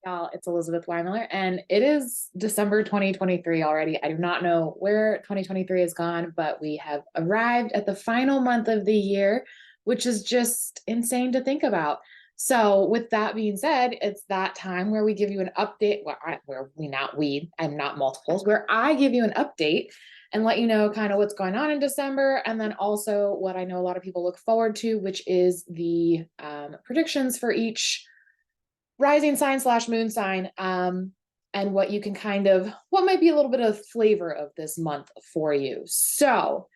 Y'all, it's Elizabeth Weimiller, and it is December 2023 already. I do not know where 2023 has gone, but we have arrived at the final month of the year, which is just insane to think about. So, with that being said, it's that time where we give you an update. I'm not multiples, where I give you an update and let you know kind of what's going on in December, and then also what I know a lot of people look forward to, which is the predictions for each rising sign slash moon sign, and what you can what might be a little bit of flavor of this month for you. So,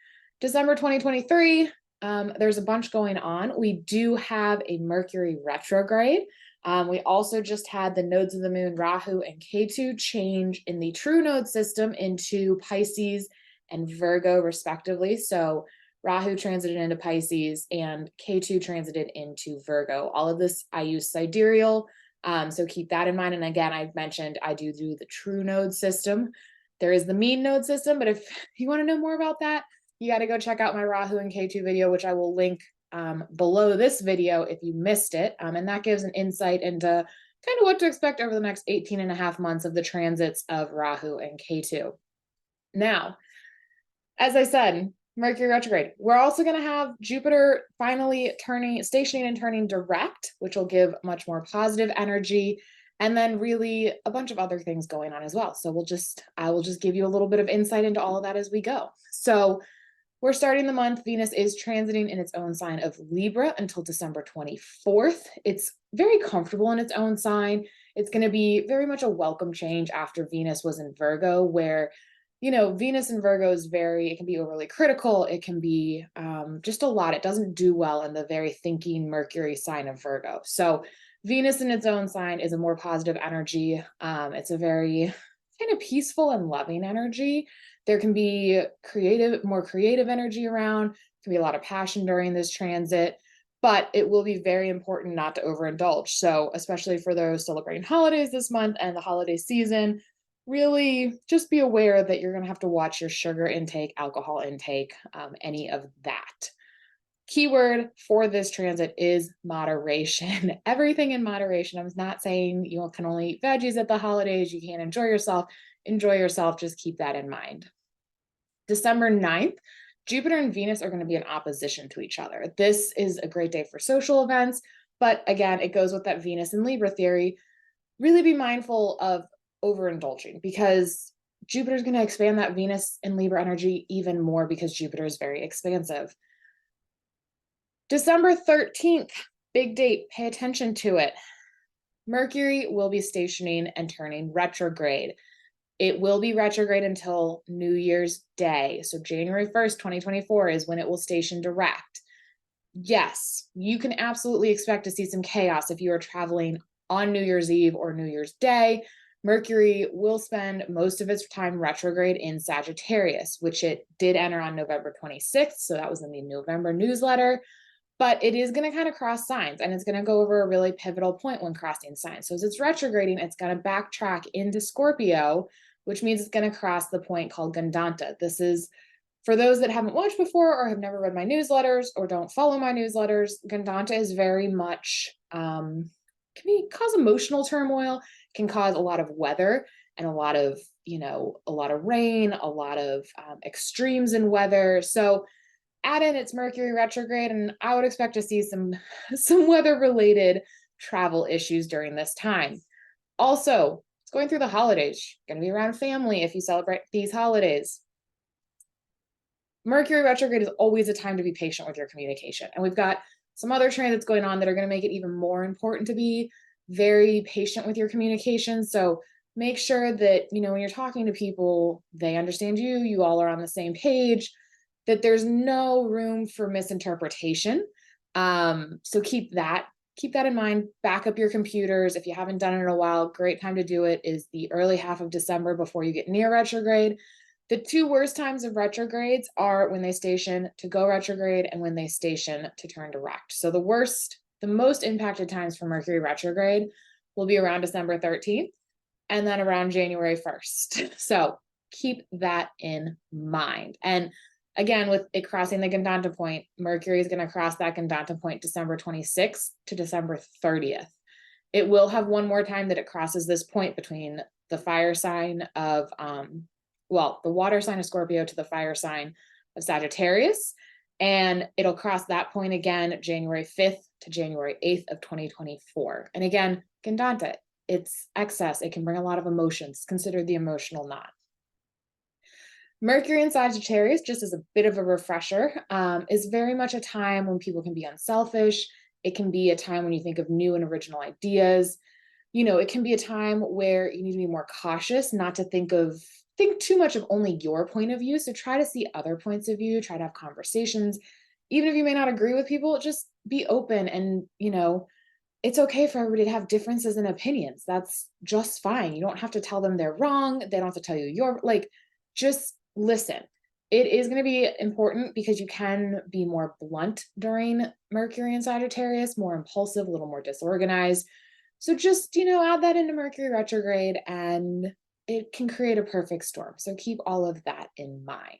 December 2023, there's a bunch going on. We do have a Mercury retrograde. We also just had the nodes of the moon, Rahu and Ketu, change in the true node system into Pisces and Virgo, respectively. So, Rahu transited into Pisces and Ketu transited into Virgo. All of this I use sidereal. So keep that in mind. And again, I've mentioned I do the true node system. There is the mean node system, but if you want to know more about that, you got to go check out my Rahu and K2 video, which I will link below this video if you missed it. And that gives an insight into kind of what to expect over the next 18 and a half months of the transits of Rahu and K2. Now, as I said, Mercury retrograde. We're also going to have Jupiter finally stationing and turning direct, which will give much more positive energy, and then really a bunch of other things going on as well. So I will just give you a little bit of insight into all of that as we go. So we're starting the month. Venus is transiting in its own sign of Libra until December 24th. It's very comfortable in its own sign. It's going to be very much a welcome change after Venus was in Virgo, where Venus in Virgo is it can be overly critical. It can be just a lot. It doesn't do well in the very thinking Mercury sign of Virgo. So Venus in its own sign is a more positive energy. It's a very kind of peaceful and loving energy. There can be more creative energy around. There can be a lot of passion during this transit, but it will be very important not to overindulge. So especially for those celebrating holidays this month and the holiday season, really just be aware that you're going to have to watch your sugar intake, alcohol intake, any of that. Keyword for this transit is moderation. Everything in moderation. I'm not saying you can only eat veggies at the holidays, you can't enjoy yourself. Enjoy yourself, just keep that in mind. December 9th, Jupiter and Venus are going to be in opposition to each other. This is a great day for social events, but again, it goes with that Venus and Libra theory. Really be mindful of overindulging, because Jupiter is going to expand that Venus and Libra energy even more, because Jupiter is very expansive. December 13th, big date, pay attention to it. Mercury will be stationing and turning retrograde. It will be retrograde until New Year's Day. So January 1st, 2024 is when it will station direct. Yes, you can absolutely expect to see some chaos if you are traveling on New Year's Eve or New Year's Day. Mercury will spend most of its time retrograde in Sagittarius, which it did enter on November 26th. So that was in the November newsletter. But it is going to kind of cross signs, and it's going to go over a really pivotal point when crossing signs. So as it's retrograding, it's going to backtrack into Scorpio, which means it's going to cross the point called Gandanta. This is, for those that haven't watched before or have never read my newsletters or don't follow my newsletters, Gandanta is very much, cause emotional turmoil, can cause a lot of weather and a lot of rain, a lot of extremes in weather. So add in its Mercury retrograde, and I would expect to see some weather-related travel issues during this time. Also, it's going through the holidays. You're going to be around family if you celebrate these holidays. Mercury retrograde is always a time to be patient with your communication. And we've got some other transits going on that are going to make it even more important to be very patient with your communication. So make sure that, when you're talking to people, they understand you, you all are on the same page, that there's no room for misinterpretation. So keep that in mind. Back up your computers. If you haven't done it in a while, great time to do it is the early half of December before you get near retrograde. The two worst times of retrogrades are when they station to go retrograde and when they station to turn direct. So the most impacted times for Mercury retrograde will be around December 13th and then around January 1st. So keep that in mind. And again, with it crossing the Gandanta point, Mercury is going to cross that Gandanta point December 26th to December 30th. It will have one more time that it crosses this point between the fire sign of, the water sign of Scorpio to the fire sign of Sagittarius. And it'll cross that point again, January 5th to January 8th of 2024. And again, Gandanta, it's excess. It can bring a lot of emotions. Consider the emotional knot. Mercury in Sagittarius, just as a bit of a refresher, is very much a time when people can be unselfish. It can be a time when you think of new and original ideas. It can be a time where you need to be more cautious, not to think too much of only your point of view. So try to see other points of view, try to have conversations. Even if you may not agree with people, just be open. And, it's okay for everybody to have differences in opinions. That's just fine. You don't have to tell them they're wrong. They don't have to tell you you're just listen. It is going to be important because you can be more blunt during Mercury and Sagittarius, more impulsive, a little more disorganized. So just, add that into Mercury retrograde and it can create a perfect storm. So keep all of that in mind.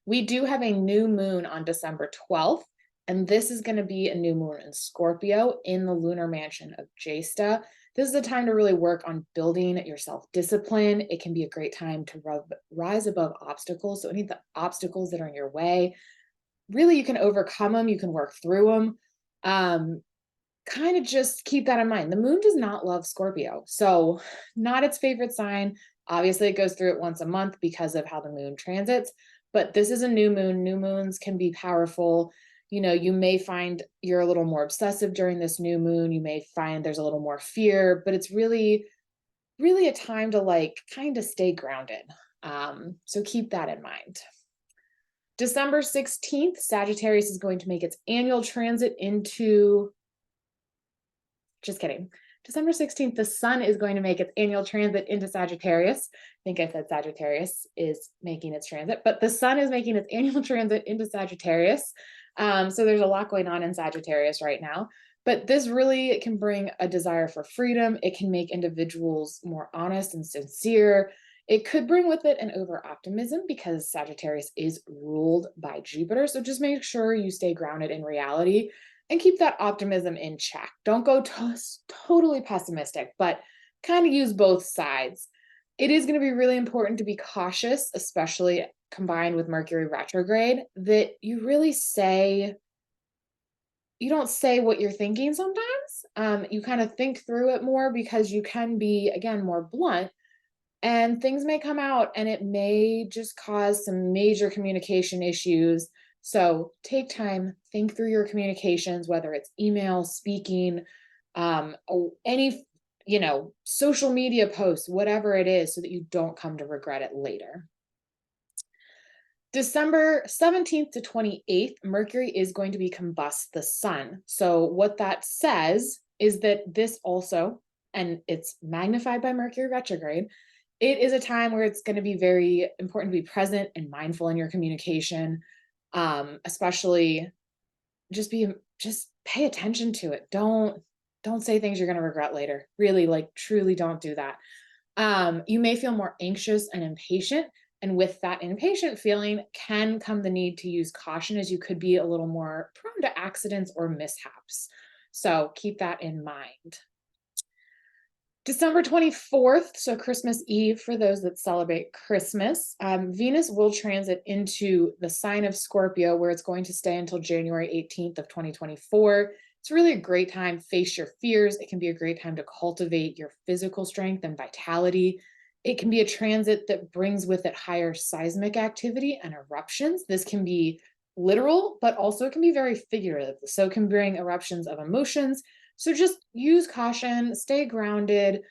We do have a new moon on December 12th, and this is going to be a new moon in Scorpio in the lunar mansion of Jesta. This is a time to really work on building your self-discipline. It can be a great time to rise above obstacles. So any of the obstacles that are in your way, really you can overcome them. You can work through them. Kind of just keep that in mind. The moon does not love Scorpio, so not its favorite sign. Obviously, it goes through it once a month because of how the moon transits, but this is a new moon. New moons can be powerful. You may find you're a little more obsessive during this new moon. You may find there's a little more fear, but it's really, really a time to kind of stay grounded. So keep that in mind. December 16th, Sagittarius is going to make its annual transit into just kidding. December 16th, the sun is going to make its annual transit into Sagittarius. I think I said Sagittarius is making its transit, but the sun is making its annual transit into Sagittarius. So there's a lot going on in Sagittarius right now, but this really can bring a desire for freedom. It can make individuals more honest and sincere. It could bring with it an over-optimism because Sagittarius is ruled by Jupiter. So just make sure you stay grounded in reality and keep that optimism in check. Don't go totally pessimistic, but kind of use both sides. It is going to be really important to be cautious, especially combined with Mercury retrograde, that you don't say what you're thinking sometimes. You kind of think through it more because you can be, again, more blunt, and things may come out and it may just cause some major communication issues. So take time, think through your communications, whether it's email, speaking, any, social media posts, whatever it is, so that you don't come to regret it later. December 17th to 28th, Mercury is going to be combust the sun. So what that says is that this also, and it's magnified by Mercury retrograde, it is a time where it's going to be very important to be present and mindful in your communication. Especially just pay attention to it. Don't say things you're going to regret later. Really, truly don't do that. You may feel more anxious and impatient, and with that impatient feeling can come the need to use caution, as you could be a little more prone to accidents or mishaps. So keep that in mind. December 24th, so Christmas Eve for those that celebrate Christmas, Venus will transit into the sign of Scorpio, where it's going to stay until January 18th of 2024. It's really a great time to face your fears. It can be a great time to cultivate your physical strength and vitality. It can be a transit that brings with it higher seismic activity and eruptions. This can be literal, but also it can be very figurative. So it can bring eruptions of emotions. So just use caution, stay grounded.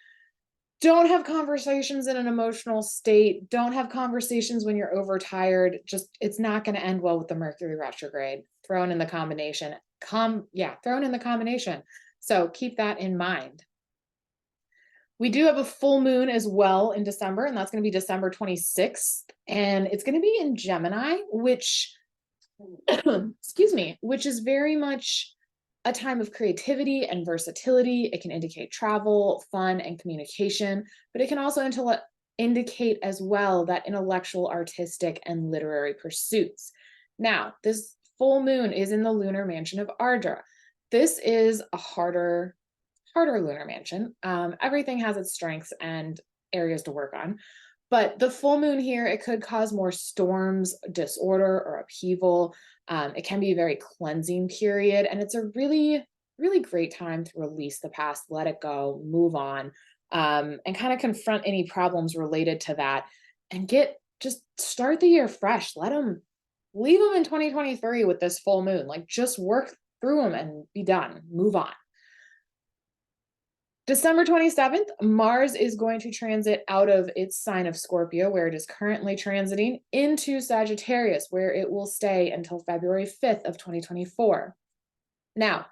Don't have conversations in an emotional state. Don't have conversations when you're overtired. It's not going to end well with the Mercury retrograde. Thrown in the combination. So keep that in mind. We do have a full moon as well in December, and that's going to be December 26th. And it's going to be in Gemini, which is very much a time of creativity and versatility. It can indicate travel, fun, and communication, but it can also indicate as well that intellectual, artistic, and literary pursuits. Now, this full moon is in the lunar mansion of Ardra. This is a harder harder lunar mansion. Everything has its strengths and areas to work on. But the full moon here, it could cause more storms, disorder, or upheaval. It can be a very cleansing period, and it's a really great time to release the past, let it go, move on, and kind of confront any problems related to that, and just start the year fresh. Leave them in 2023 with this full moon. Like, just work through them and be done. Move on. December 27th, Mars is going to transit out of its sign of Scorpio, where it is currently transiting, into Sagittarius, where it will stay until February 5th of 2024. Now,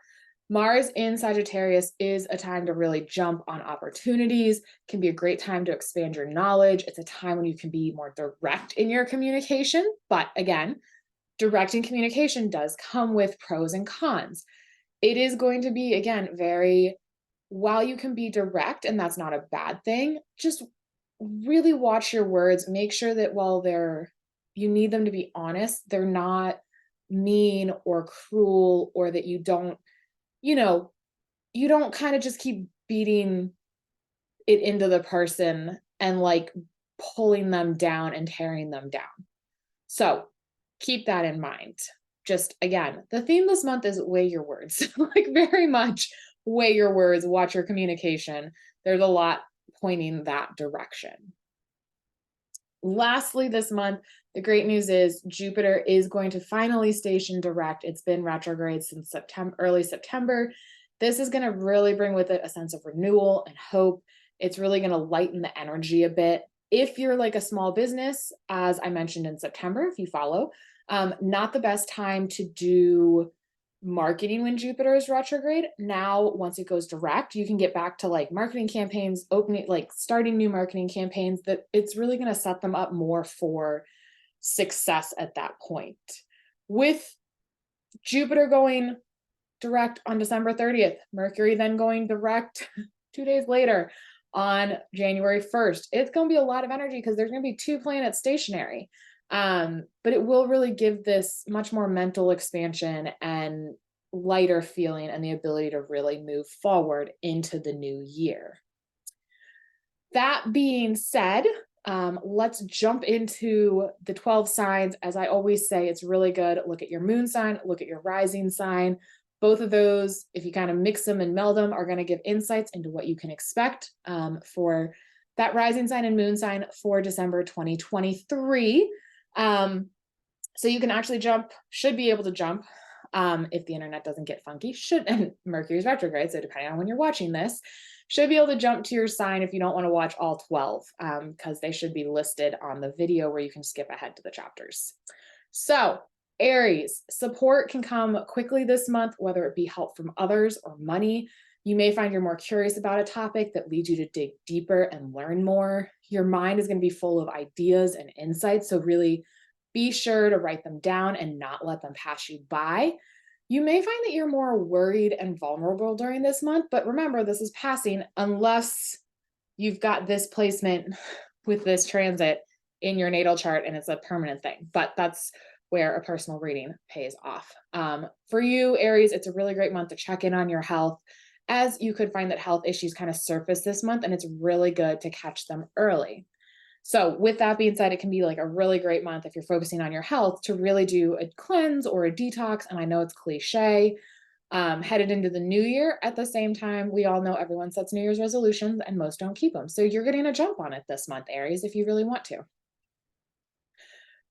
Mars in Sagittarius is a time to really jump on opportunities, can be a great time to expand your knowledge. It's a time when you can be more direct in your communication. But again, directing communication does come with pros and cons. It is going to be, again, while you can be direct, and that's not a bad thing, just really watch your words. Make sure that you need them to be honest, they're not mean or cruel, or that you don't kind of just keep beating it into the person and like pulling them down and tearing them down. So keep that in mind. Just again, the theme this month is weigh your words, like very much weigh your words, watch your communication. There's a lot pointing that direction. Lastly, this month, the great news is Jupiter is going to finally station direct. It's been retrograde since early September. This is going to really bring with it a sense of renewal and hope. It's really going to lighten the energy a bit. If you're like a small business, as I mentioned in September, if you follow, not the best time to do marketing when Jupiter is retrograde. Now, once it goes direct, you can get back to like marketing campaigns, starting new marketing campaigns, that it's really going to set them up more for success at that point. With Jupiter going direct on December 30th, Mercury then going direct 2 days later on January 1st, it's going to be a lot of energy because there's going to be 2 planets stationary. But it will really give this much more mental expansion and lighter feeling, and the ability to really move forward into the new year. That being said, let's jump into the 12 signs. As I always say, it's really good. Look at your moon sign, look at your rising sign. Both of those, if you kind of mix them and meld them, are going to give insights into what you can expect for that rising sign and moon sign for December 2023. So you can actually should be able to jump, if the internet doesn't get funky, and Mercury's retrograde, so depending on when you're watching this, should be able to jump to your sign if you don't want to watch all 12, because they should be listed on the video where you can skip ahead to the chapters. So Aries, support can come quickly this month, whether it be help from others or money. You may find you're more curious about a topic that leads you to dig deeper and learn more. Your mind is going to be full of ideas and insights, so really be sure to write them down and not let them pass you by. You may find that you're more worried and vulnerable during this month, but remember, this is passing unless you've got this placement with this transit in your natal chart and it's a permanent thing. But that's where a personal reading pays off. For you, Aries, it's a really great month to check in on your health, as you could find that health issues kind of surface this month, and it's really good to catch them early. So with that being said, it can be like a really great month if you're focusing on your health to really do a cleanse or a detox. And I know it's cliche, headed into the new year. At the same time, we all know everyone sets New Year's resolutions and most don't keep them. So you're getting a jump on it this month, Aries, if you really want to.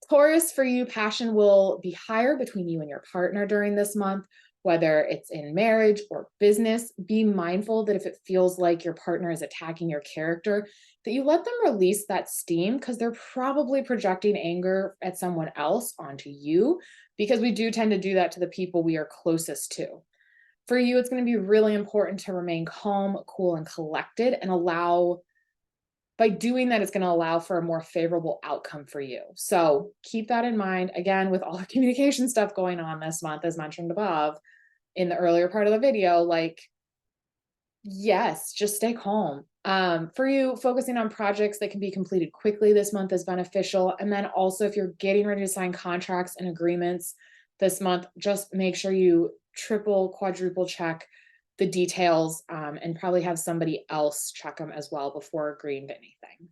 Taurus, for you, passion will be higher between you and your partner during this month, whether it's in marriage or business. Be mindful that if it feels like your partner is attacking your character, that you let them release that steam, because they're probably projecting anger at someone else onto you, because we do tend to do that to the people we are closest to. For you, it's going to be really important to remain calm, cool, and collected, and by doing that, it's going to allow for a more favorable outcome for you. So keep that in mind. Again, with all the communication stuff going on this month, as mentioned above in the earlier part of the video, yes, just stay calm. For you, focusing on projects that can be completed quickly this month is beneficial. And then also, if you're getting ready to sign contracts and agreements this month, just make sure you triple, quadruple check the details, and probably have somebody else check them as well before agreeing to anything.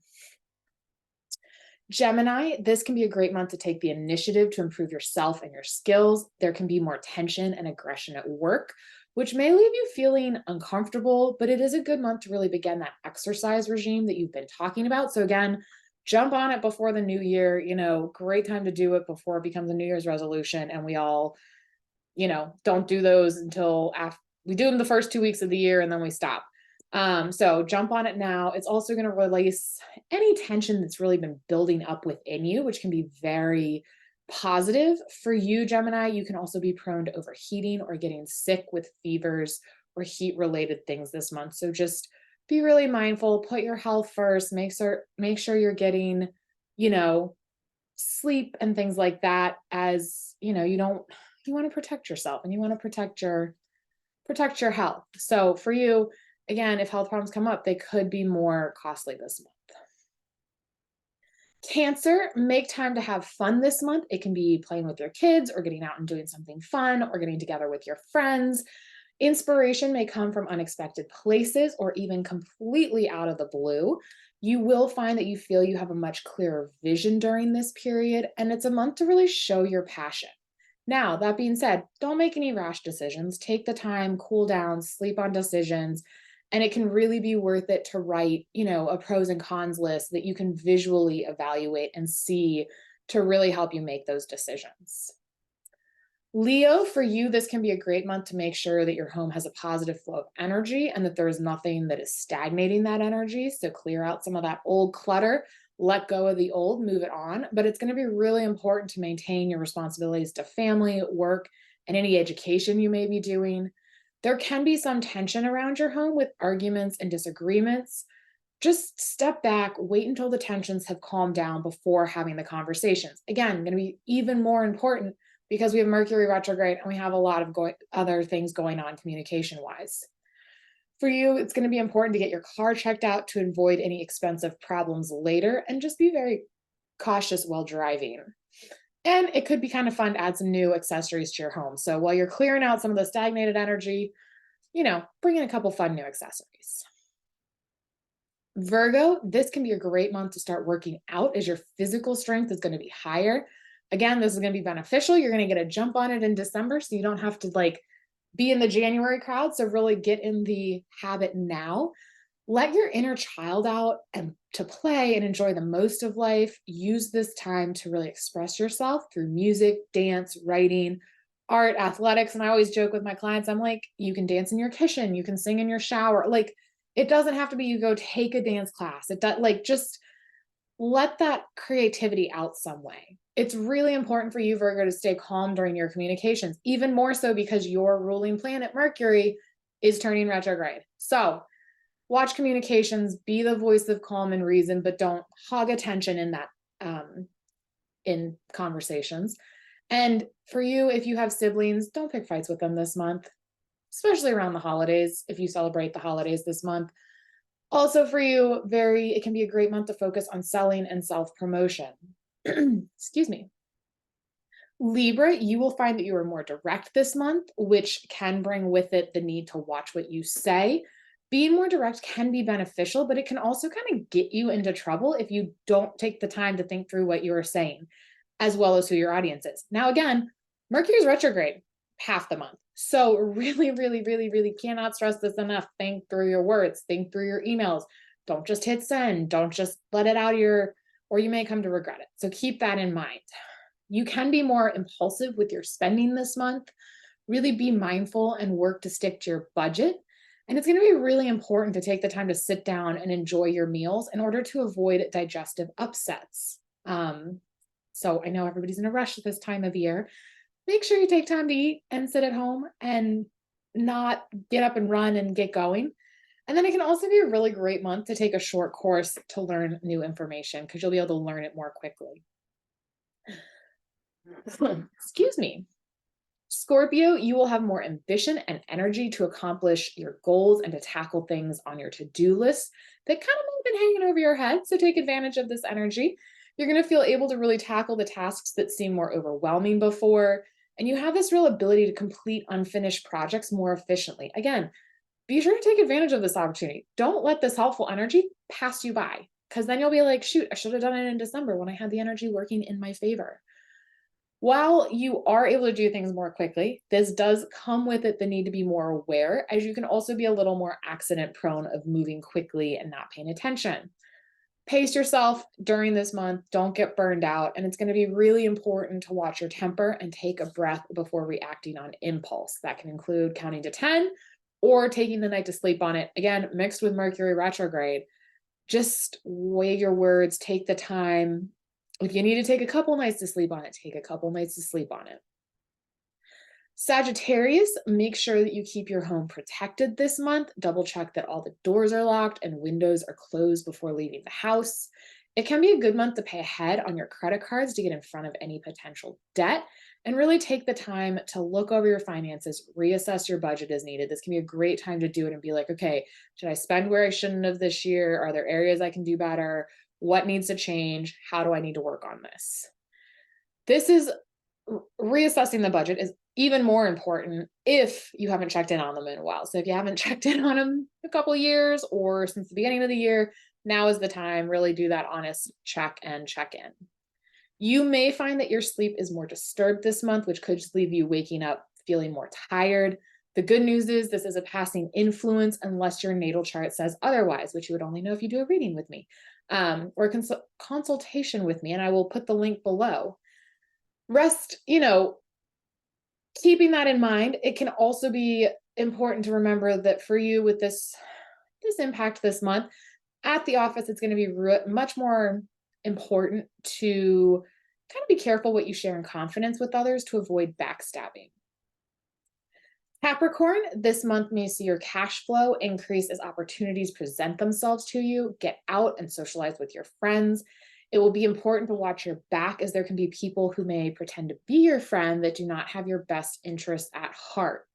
Gemini, this can be a great month to take the initiative to improve yourself and your skills. There can be more tension and aggression at work, which may leave you feeling uncomfortable, but it is a good month to really begin that exercise regime that you've been talking about. So, again, jump on it before the new year. Great time to do it before it becomes a New Year's resolution. And we all, don't do those until after we do them the first 2 weeks of the year and then we stop. So jump on it now. It's also going to release any tension that's really been building up within you, which can be very positive for you, Gemini. You can also be prone to overheating or getting sick with fevers or heat related things this month. So just be really mindful, put your health first, make sure you're getting, you know, sleep and things like that, as you want to protect yourself and you want to protect your health. So for you, again, if health problems come up, they could be more costly this month. Cancer, make time to have fun this month. It can be playing with your kids or getting out and doing something fun or getting together with your friends. Inspiration may come from unexpected places or even completely out of the blue. You will find that you feel you have a much clearer vision during this period, and it's a month to really show your passion. Now, that being said, don't make any rash decisions. Take the time, cool down, sleep on decisions, and it can really be worth it to write, a pros and cons list that you can visually evaluate and see to really help you make those decisions. Leo, for you, this can be a great month to make sure that your home has a positive flow of energy and that there is nothing that is stagnating that energy. So clear out some of that old clutter, let go of the old, move it on. But it's going to be really important to maintain your responsibilities to family, work, and any education you may be doing. There can be some tension around your home with arguments and disagreements. Just step back, wait until the tensions have calmed down before having the conversations. Again, going to be even more important because we have Mercury retrograde and we have a lot of other things going on communication wise. For you, it's going to be important to get your car checked out to avoid any expensive problems later, and just be very cautious while driving. And it could be kind of fun to add some new accessories to your home. So while you're clearing out some of the stagnated energy, bring in a couple fun new accessories. Virgo, this can be a great month to start working out as your physical strength is going to be higher. Again, this is going to be beneficial. You're going to get a jump on it in December, so you don't have to be in the January crowd. So really get in the habit now. Let your inner child out and to play and enjoy the most of life. Use this time to really express yourself through music, dance, writing, art, athletics. And I always joke with my clients, I'm like, you can dance in your kitchen, you can sing in your shower. It doesn't have to be you go take a dance class. It does, just let that creativity out some way. It's really important for you, Virgo, to stay calm during your communications, even more so because your ruling planet, Mercury, is turning retrograde. So watch communications, be the voice of calm and reason, but don't hog attention in that, in conversations. And for you, if you have siblings, don't pick fights with them this month, especially around the holidays, if you celebrate the holidays this month. Also for you, it can be a great month to focus on selling and self-promotion. Excuse me. Libra, you will find that you are more direct this month, which can bring with it the need to watch what you say. Being more direct can be beneficial, but it can also kind of get you into trouble if you don't take the time to think through what you are saying, as well as who your audience is. Now, again, Mercury's retrograde half the month. So really, really, really, really cannot stress this enough. Think through your words, think through your emails. Don't just hit send. Don't just let it out or you may come to regret it. So keep that in mind. You can be more impulsive with your spending this month. Really be mindful and work to stick to your budget. And it's going to be really important to take the time to sit down and enjoy your meals in order to avoid digestive upsets. So I know everybody's in a rush at this time of year. Make sure you take time to eat and sit at home and not get up and run and get going. And then it can also be a really great month to take a short course to learn new information because you'll be able to learn it more quickly. Excuse me. Scorpio, you will have more ambition and energy to accomplish your goals and to tackle things on your to-do list that kind of have been hanging over your head. So take advantage of this energy. You're going to feel able to really tackle the tasks that seem more overwhelming before. And you have this real ability to complete unfinished projects more efficiently. Again, be sure to take advantage of this opportunity. Don't let this helpful energy pass you by, because then you'll be like, shoot, I should have done it in December when I had the energy working in my favor. While you are able to do things more quickly, this does come with it the need to be more aware, as you can also be a little more accident prone of moving quickly and not paying attention. Pace yourself during this month. Don't get burned out. And it's going to be really important to watch your temper and take a breath before reacting on impulse. That can include counting to 10 or taking the night to sleep on it. Again, mixed with Mercury retrograde. Just weigh your words, take the time. If you need to take a couple nights to sleep on it, take a couple nights to sleep on it. Sagittarius, make sure that you keep your home protected this month. Double check that all the doors are locked and windows are closed before leaving the house. It can be a good month to pay ahead on your credit cards to get in front of any potential debt and really take the time to look over your finances, reassess your budget as needed. This can be a great time to do it and be like, okay, should I spend where I shouldn't have this year? Are there areas I can do better? What needs to change? How do I need to work on this? This is reassessing the budget is even more important if you haven't checked in on them in a while. So if you haven't checked in on them a couple of years or since the beginning of the year, now is the time. Really do that honest check and check in. You may find that your sleep is more disturbed this month, which could just leave you waking up feeling more tired. The good news is this is a passing influence unless your natal chart says otherwise, which you would only know if you do a reading with me or consultation with me. And I will put the link below. Rest, keeping that in mind, it can also be important to remember that for you with this impact this month at the office, it's going to be much more important to kind of be careful what you share in confidence with others to avoid backstabbing. Capricorn, this month may see your cash flow increase as opportunities present themselves to you. Get out and socialize with your friends. It will be important to watch your back, as there can be people who may pretend to be your friend that do not have your best interests at heart.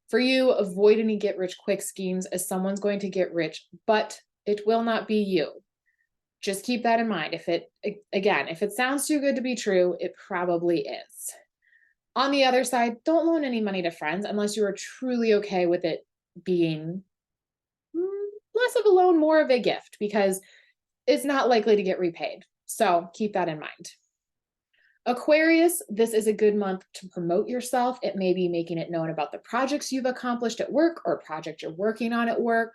For you, avoid any get-rich-quick schemes, as someone's going to get rich, but it will not be you. Just keep that in mind. If it sounds too good to be true, it probably is. On the other side, don't loan any money to friends unless you are truly okay with it being less of a loan, more of a gift, because it's not likely to get repaid. So keep that in mind. Aquarius, this is a good month to promote yourself. It may be making it known about the projects you've accomplished at work or a project you're working on at work.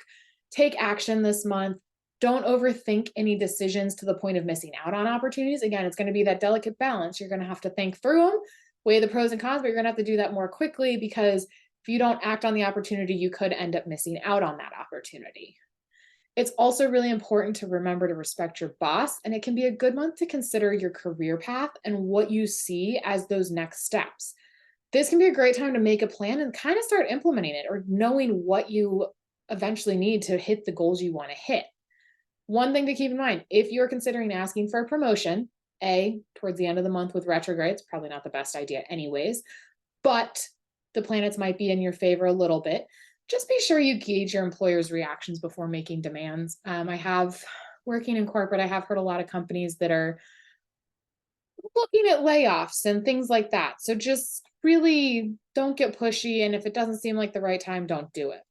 Take action this month. Don't overthink any decisions to the point of missing out on opportunities. Again, it's going to be that delicate balance. You're going to have to think through them, weigh the pros and cons, but you're going to have to do that more quickly, because if you don't act on the opportunity, you could end up missing out on that opportunity. It's also really important to remember to respect your boss, and it can be a good month to consider your career path and what you see as those next steps. This can be a great time to make a plan and kind of start implementing it, or knowing what you eventually need to hit the goals you want to hit. One thing to keep in mind, if you're considering asking for a promotion, towards the end of the month with retrograde, it's probably not the best idea anyways, but the planets might be in your favor a little bit. Just be sure you gauge your employer's reactions before making demands. Working in corporate, I have heard a lot of companies that are looking at layoffs and things like that. So just really don't get pushy. And if it doesn't seem like the right time, don't do it.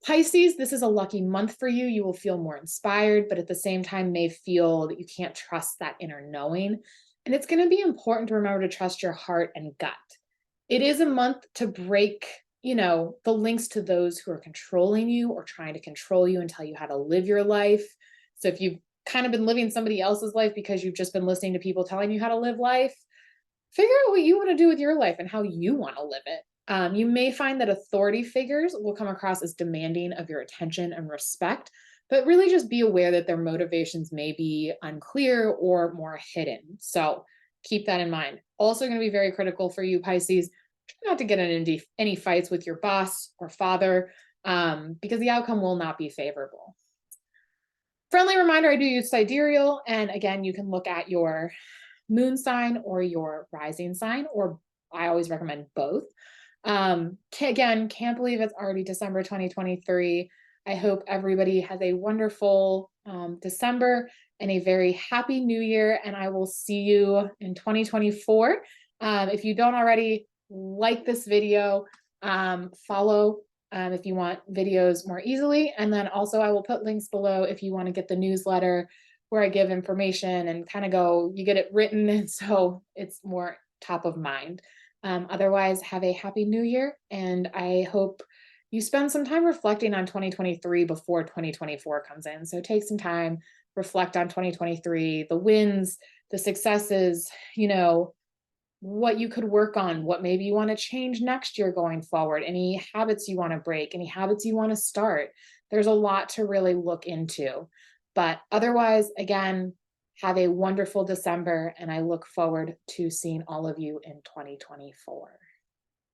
Pisces, this is a lucky month for you. You will feel more inspired, but at the same time may feel that you can't trust that inner knowing. And it's going to be important to remember to trust your heart and gut. It is a month to break the links to those who are controlling you or trying to control you and tell you how to live your life. So if you've kind of been living somebody else's life because you've just been listening to people telling you how to live life, figure out what you want to do with your life and how you want to live it. You may find that authority figures will come across as demanding of your attention and respect, but really just be aware that their motivations may be unclear or more hidden. So keep that in mind. Also going to be very critical for you, Pisces, try not to get into any fights with your boss or father, because the outcome will not be favorable. Friendly reminder, I do use sidereal, and again, you can look at your moon sign or your rising sign, or I always recommend both. Again, can't believe it's already December 2023. I hope everybody has a wonderful December and a very happy new year, and I will see you in 2024. If you don't already, like this video, follow if you want videos more easily. And then also, I will put links below if you want to get the newsletter where I give information and kind of go, you get it written. And so it's more top of mind. Otherwise, have a happy new year. And I hope you spend some time reflecting on 2023 before 2024 comes in. So take some time, reflect on 2023, the wins, the successes, what you could work on, what maybe you want to change next year going forward, any habits you want to break, any habits you want to start. There's a lot to really look into. But otherwise, again, have a wonderful December, and I look forward to seeing all of you in 2024.